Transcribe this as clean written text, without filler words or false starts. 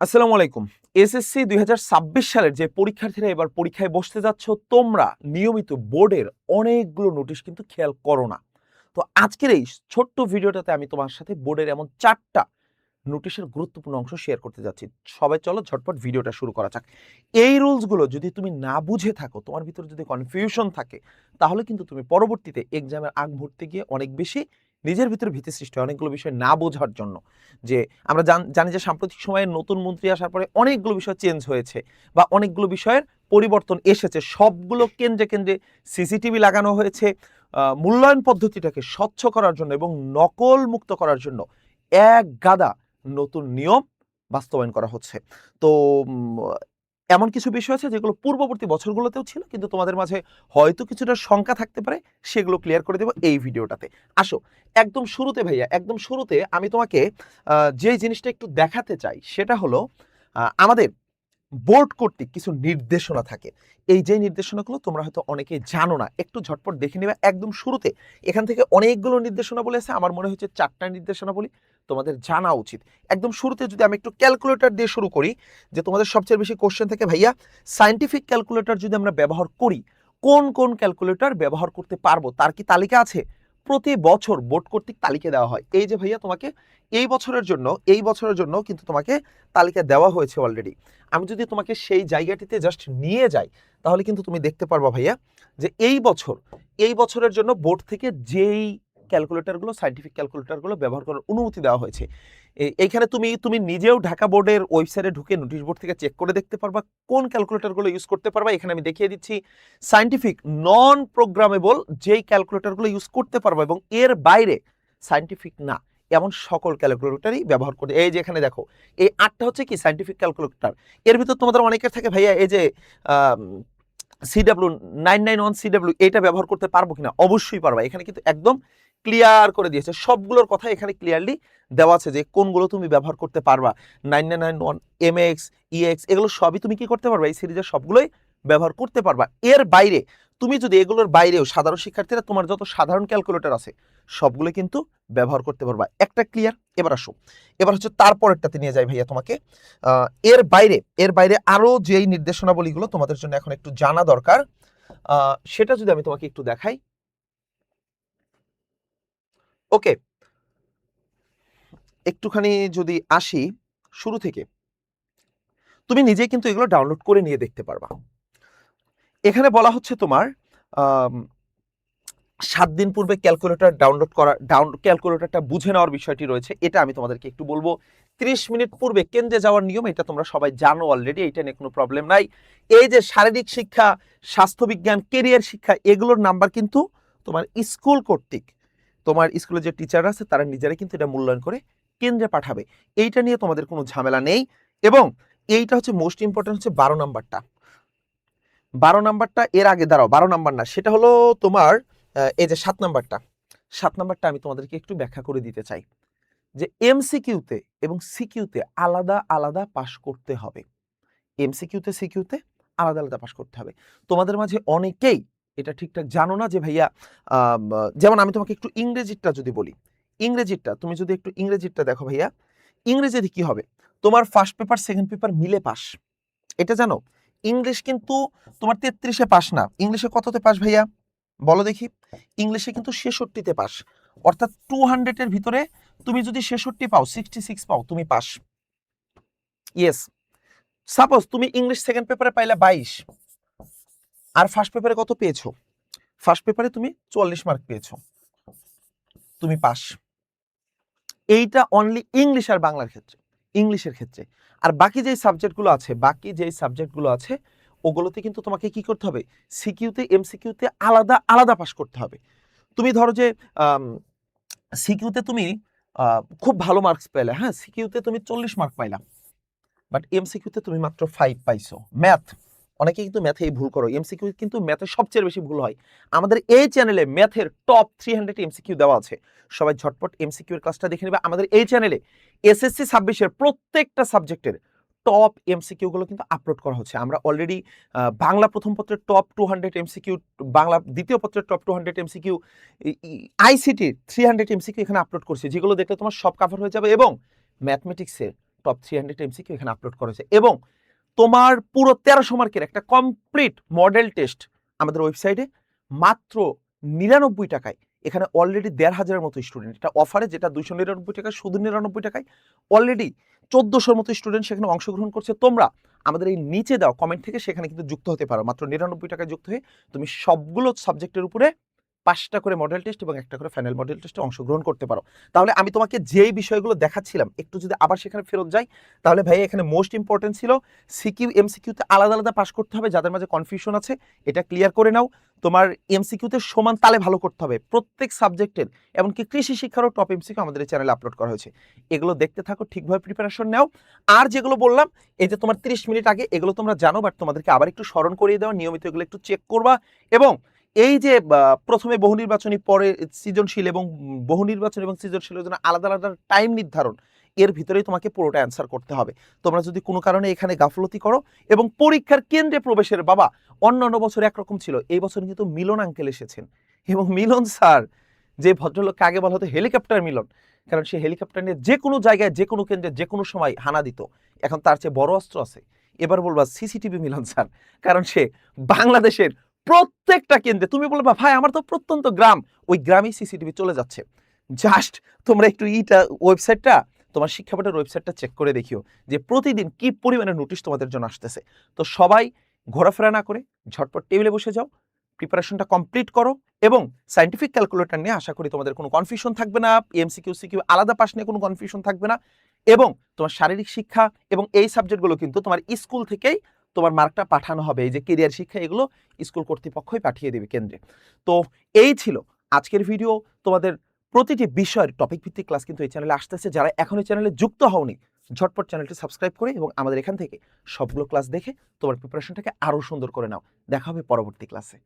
আসসালামু আলাইকুম। এসএসসি ২০২৬ সালের যে পরীক্ষার্থীরা এবার পরীক্ষায় বসতে যাচ্ছ, তোমরা নিয়মিত বোর্ডের অনেকগুলো নোটিশ কিন্তু খেয়াল করো না। তো আজকের এই ছোট্ট ভিডিওটাতে আমি তোমার সাথে বোর্ডের এমন ৪ টা নোটিশের গুরুত্বপূর্ণ অংশ শেয়ার করতে যাচ্ছি। সবাই চলো ঝটপট ভিডিওটা শুরু করা যাক। এই রুলস গুলো যদি তুমি না বুঝে থাকো, তোমার ভিতরে যদি কনফিউশন থাকে, তাহলে কিন্তু তুমি পরবর্তীতে এক্সামের আগ মুহূর্তে গিয়ে অনেক বেশি নিজের ভিতরে ভীতি সৃষ্টি হয় অনেকগুলো বিষয় না বোঝার জন্য। যে আমরা জানি যে সাম্প্রতিক সময়ে নতুন মন্ত্রী আসার পরে অনেকগুলো বিষয় চেঞ্জ হয়েছে বা অনেকগুলো বিষয়ের পরিবর্তন এসেছে। সবগুলো কেন্দ্রে, কেন্দ্রে সিসিটিভি লাগানো হয়েছে। মূল্যায়ন পদ্ধতিটাকে স্বচ্ছ করার জন্য এবং নকল মুক্ত করার জন্য এক গাদা নতুন নিয়ম বাস্তবায়ন করা হচ্ছে। তো এমন কিছু বিষয় আছে যেগুলো পূর্ববর্তী বছরগুলোতেও ছিল, কিন্তু তোমাদের মাঝে হয়তো কিছুটা শঙ্কা থাকতে পারে, সেগুলো ক্লিয়ার করে দেব এই ভিডিওটাতে। আসো একদম শুরুতে ভাইয়া, একদম শুরুতে আমি তোমাকে যে জিনিসটা একটু দেখাতে চাই সেটা হলো আমাদের বোর্ড কর্তৃক কিছু নির্দেশনা থাকে। এই যে নির্দেশনাগুলো তোমরা হয়তো অনেকেই জানো না, একটু ঝটপট দেখে নেবে একদম শুরুতে। এখান থেকে অনেকগুলো নির্দেশনা বলেছে, আমার মনে হচ্ছে 4টা নির্দেশনা বলি তোমাদের জানা উচিত। একদম শুরুতে যদি আমি একটু ক্যালকুলেটর দিয়ে শুরু করি, যে তোমাদের সবচেয়ে বেশি কোশ্চেন থাকে ভাইয়া সায়েন্টিফিক ক্যালকুলেটর যদি আমরা ব্যবহার করি, কোন কোন ক্যালকুলেটর ব্যবহার করতে পারবো তার কি তালিকা আছে? প্রতি বছর বোর্ড কর্তৃক তালিকা দেওয়া হয়। এই যে ভাইয়া তোমাকে এই বছরের জন্য কিন্তু তোমাকে তালিকা দেওয়া হয়েছে অলরেডি। আমি যদি তোমাকে সেই জায়গাটিতে জাস্ট নিয়ে যাই, তাহলে কিন্তু তুমি দেখতে পারবা ভাইয়া যে এই বছরের জন্য বোর্ড থেকে যেই ক্যালকুলেটরগুলো সায়েন্টিফিক ক্যালকুলেটরগুলো ব্যবহার করার অনুমতি দেওয়া হয়েছে, এইখানে তুমি তুমি নিজেও ঢাকা বোর্ডের ওয়েবসাইটে ঢুকে নোটিশ বোর্ড থেকে চেক করে দেখতে পারবা কোন ক্যালকুলেটরগুলো ইউজ করতে পারবা। এখানে আমি দেখিয়ে দিচ্ছি সায়েন্টিফিক নন প্রোগ্রামেবল যেই ক্যালকুলেটরগুলো ইউজ করতে পারবা এবং এর বাইরে সায়েন্টিফিক না এমন সকল ক্যালকুলেটরই ব্যবহার করে। এই যে এখানে দেখো, এই 8টা হচ্ছে কি সায়েন্টিফিক ক্যালকুলেটর। এর ভিতর তোমাদের অনেকের থাকে ভাইয়া এই যে CW991CW এটা ব্যবহার করতে পারবো কিনা? অবশ্যই পারবা। এখানে কিন্তু একদম ক্লিয়ার করে দিয়েছে, সবগুলোর কথা এখানে ক্লিয়ারলি দেওয়া আছে যে কোনগুলো তুমি ব্যবহার করতে পারবা। 9991 MX EX এগুলো সবই তুমি কি করতে পারবা, এই সিরিজের সবগুলোই ব্যবহার করতে পারবা। এর বাইরে তুমি যদি এগুলোর বাইরেও সাধারণ শিক্ষার্থীরা তোমার যত সাধারণ ক্যালকুলেটর আছে সবগুলো কিন্তু ব্যবহার করতে পারবা। একটা ক্লিয়ার। এবার আসো, এবার হচ্ছে তারপরেরটাতে নিয়ে যাই ভাইয়া তোমাকে। এর বাইরে আরো যেই নির্দেশনাবলীগুলো তোমাদের জন্য এখন একটু জানা দরকার, সেটা যদি আমি তোমাকে একটু দেখাই। ওকে, একটুখানি যদি আসি শুরু থেকে, তুমি নিজে কিন্তু এগুলো ডাউনলোড করে নিয়ে দেখতে পারবা। এখানে বলা হচ্ছে তোমার 7 দিন পূর্বে ক্যালকুলেটর ডাউনলোড করা, ক্যালকুলেটরটা বুঝে নেওয়ার বিষয়টি রয়েছে, এটা আমি তোমাদেরকে একটু বলবো। 30 মিনিট পূর্বে কেন্দ্রে যাওয়ার নিয়ম, এটা তোমরা সবাই জানো অলরেডি, এটা নিয়ে কোনো প্রবলেম নাই। এই যে শারীরিক শিক্ষা, স্বাস্থ্যবিজ্ঞান, কেরিয়ার শিক্ষা, এগুলোর নাম্বার কিন্তু তোমার স্কুল কর্তৃক, তোমার স্কুলে যে টিচার আছে তারা নিজেরাই কিন্তু এটা মূল্যায়ন করে কেন্দ্রে পাঠাবে। এইটা নিয়ে তোমাদের কোনো ঝামেলা নেই। এবং এইটা হচ্ছে মোস্ট ইম্পর্টেন্ট, হচ্ছে 12 নাম্বারটা। 12 নাম্বারটা এর আগে দাঁড়াও, 12 নাম্বার না, সেটা হলো তোমার এই যে 7 নাম্বারটা। 7 নাম্বারটা আমি তোমাদেরকে একটু ব্যাখ্যা করে দিতে চাই যে এমসিকিউতে এবং সিকিউতে আলাদা আলাদা পাস করতে হবে। এমসিকিউতে সিকিউতে আলাদা আলাদা পাস করতে হবে। তোমাদের মাঝে অনেকেই এটা ঠিকঠাক জানো না যে ভাইয়া, যেমন আমি তোমাকে একটু ইংরেজিটা যদি বলি, ইংরেজিটা তুমি যদি একটু ইংরেজিটা দেখো ভাইয়া, ইংরেজিতে কি হবে, তোমার ফার্স্ট পেপার সেকেন্ড পেপার মিলে পাস, এটা জানো? ইংলিশ কিন্তু তোমার 33-এ পাস না, ইংলিশে কততে পাস ভাইয়া বলো দেখি? ইংলিশে কিন্তু 66-তে পাস। অর্থাৎ 200-এর ভিতরে তুমি যদি 66 পাও, 66 পাও, তুমি পাস। ইয়েস। সাপোজ তুমি ইংলিশ সেকেন্ড পেপারে পাইলা 22, আর ফার্স্ট পেপারে কত পেয়েছো? ফার্স্ট পেপারে তুমি 44 মার্ক পেয়েছো, তুমি পাস। এইটা অনলি ইংলিশ আর বাংলার ক্ষেত্রে, ইংলিশের ক্ষেত্রে। আর বাকি যেই সাবজেক্টগুলো আছে ওগুলোতে কিন্তু তোমাকে কি করতে হবে, সিকিউতে এমসিকিউতে আলাদা আলাদা পাস করতে হবে। তুমি ধরো যে সিকিউতে তুমি খুব ভালো মার্কস পেলে, হ্যাঁ, সিকিউতে তুমি 40 মার্ক পাইলা, বাট এমসিকিউতে তুমি মাত্র 5 পাইছো। ম্যাথ, অনেকে কিন্তু ম্যাথে এই ভুল করো, এমসিকিউ কিন্তু ম্যাথে সবচেয়ে বেশি ভুল হয়। আমাদের এই চ্যানেলে ম্যাথের টপ 300 এমসিকিউ দেওয়া আছে, সবাই ঝটপট এমসিকিউ এর ক্লাসটা দেখে নেবে। আমাদের এই চ্যানেলে এসএসসি 26-এর প্রত্যেকটা সাবজেক্টের টপ এমসিকিউ গুলো কিন্তু আপলোড করা হচ্ছে। আমরা অলরেডি বাংলা প্রথম পত্রের টপ 200 এমসিকিউ, বাংলা দ্বিতীয় পত্রের টপ 200 এমসিকিউ, আইসিটির 300 এমসিকিউ এখানে আপলোড করছি, যেগুলো দেখলে তোমার সব কভার হয়ে যাবে। এবং ম্যাথমেটিক্সের টপ 300 এমসিকিউ এখানে আপলোড করা হয়েছে এবং তোমার পুরো 1300 মার্কের একটা কমপ্লিট মডেল টেস্ট আমাদের ওয়েবসাইটে মাত্র 99 টাকায়। এখানে অলরেডি 1,500-এর মতো স্টুডেন্ট, এটা অফারে, যেটা 299 টাকায়, শুধু 99 টাকায় অলরেডি 1400-র মতো স্টুডেন্ট সেখানে অংশগ্রহণ করছে। তোমরা আমাদের এই নিচে দেওয়া কমেন্ট থেকে সেখানে কিন্তু যুক্ত হতে পারো। মাত্র 99 টাকায় যুক্ত হয়ে তুমি সবগুলো সাবজেক্টের উপরে 5টা করে মডেল টেস্ট এবং একটা করে ফাইনাল মডেল টেস্টে অংশগ্রহণ করতে পারো। তাহলে আমি তোমাকে যেই বিষয়গুলো দেখাচ্ছিলাম একটু যদি আবার সেখানে ফেরত যাই, তাহলে ভাই এখানে মোস্ট ইম্পর্টেন্ট ছিল সিকিউ এমসিকিউতে আলাদা আলাদা পাস করতে হবে। যাদের মাঝে কনফিউশন আছে এটা ক্লিয়ার করে নাও। তোমার এমসিকিউতে সমান তালে ভালো করতে হবে প্রত্যেক সাবজেক্টের, এমনকি কৃষি শিক্ষারও টপ এমসিকিউ আমাদের এই চ্যানেলে আপলোড করা হয়েছে। এগুলো দেখতে থাকো, ঠিকভাবে প্রিপারেশন নাও। আর যেগুলো বললাম এই যে তোমার 30 মিনিট আগে, এগুলো তোমরা জানো, বাট তোমাদেরকে আবার একটু স্মরণ করিয়ে দেওয়া, নিয়মিত এগুলো একটু চেক করবা। এবং এই যে প্রথমে বহু নির্বাচনী, পরে সৃজনশীল, এবং বহু নির্বাচন এবং সৃজনশীলের জন্য আলাদা আলাদা টাইম নির্ধারণ, এর ভিতরেই তোমাকে পুরোটা অ্যান্সার করতে হবে। তোমরা যদি কোনো কারণে এখানে গাফলতি করো এবং পরীক্ষার কেন্দ্রে প্রবেশের, বাবা অন্যান্য বছর একরকম ছিল, এই বছর কিন্তু মিলন আঙ্কেল এসেছেন এবং মিলন স্যার, যে ভদ্রলোককে আগে বলা হতো হেলিকপ্টার মিলন, কারণ সে হেলিকপ্টার নিয়ে যে কোনো জায়গায়, যে কোনো কেন্দ্রে, যে কোনো সময় হানা দিত। এখন তার চেয়ে বড় অস্ত্র আছে, এবার বলবা সিসিটিভি মিলন স্যার, কারণ সে বাংলাদেশের প্রত্যেকটা কেন্দ্রে, তুমি বলবা ভাই আমার তো প্রত্যন্ত গ্রাম, ওই গ্রামেই সিসিটিভি চলে যাচ্ছে। জাস্ট তোমরা একটু ওয়েবসাইটটা, তোমার শিক্ষা বোর্ডের ওয়েবসাইটটা চেক করে দেখিও যে প্রতিদিন কি পরিমাণে নোটিশ তোমাদের জন্য আসতেছে। তো সবাই ঘোরাফেরা না করে ঝটপট টেবিলে বসে যাও, প্রিপারেশনটা কমপ্লিট করো এবং সায়েন্টিফিক ক্যালকুলেটর নিয়ে আশা করি তোমাদের কোনো কনফিউশন থাকবে না, এমসিকিউ সিকিউ আলাদা পাস নিয়ে কোনো কনফিউশন থাকবে না। এবং তোমার শারীরিক শিক্ষা এবং এই সাবজেক্টগুলো কিন্তু তোমার স্কুল থেকেই তোমার মার্কটা পাঠানো হবে। এই যে কেরিয়ার শিক্ষা, এগুলো স্কুল কর্তৃপক্ষই পাঠিয়ে দেবে কেন্দ্রে। তো এই ছিল আজকের ভিডিও। তোমাদের প্রতিটি বিষয়ের টপিক ভিত্তিক ক্লাস কিন্তু এই চ্যানেলে আসতেছে। যারা এখন এই চ্যানেলে যুক্ত হওনি, ঝটপট চ্যানেলটি সাবস্ক্রাইব করে এবং আমাদের এখান থেকে সবগুলো ক্লাস দেখে তোমার প্রিপারেশনটাকে আরও সুন্দর করে নাও। দেখা হবে পরবর্তী ক্লাসে।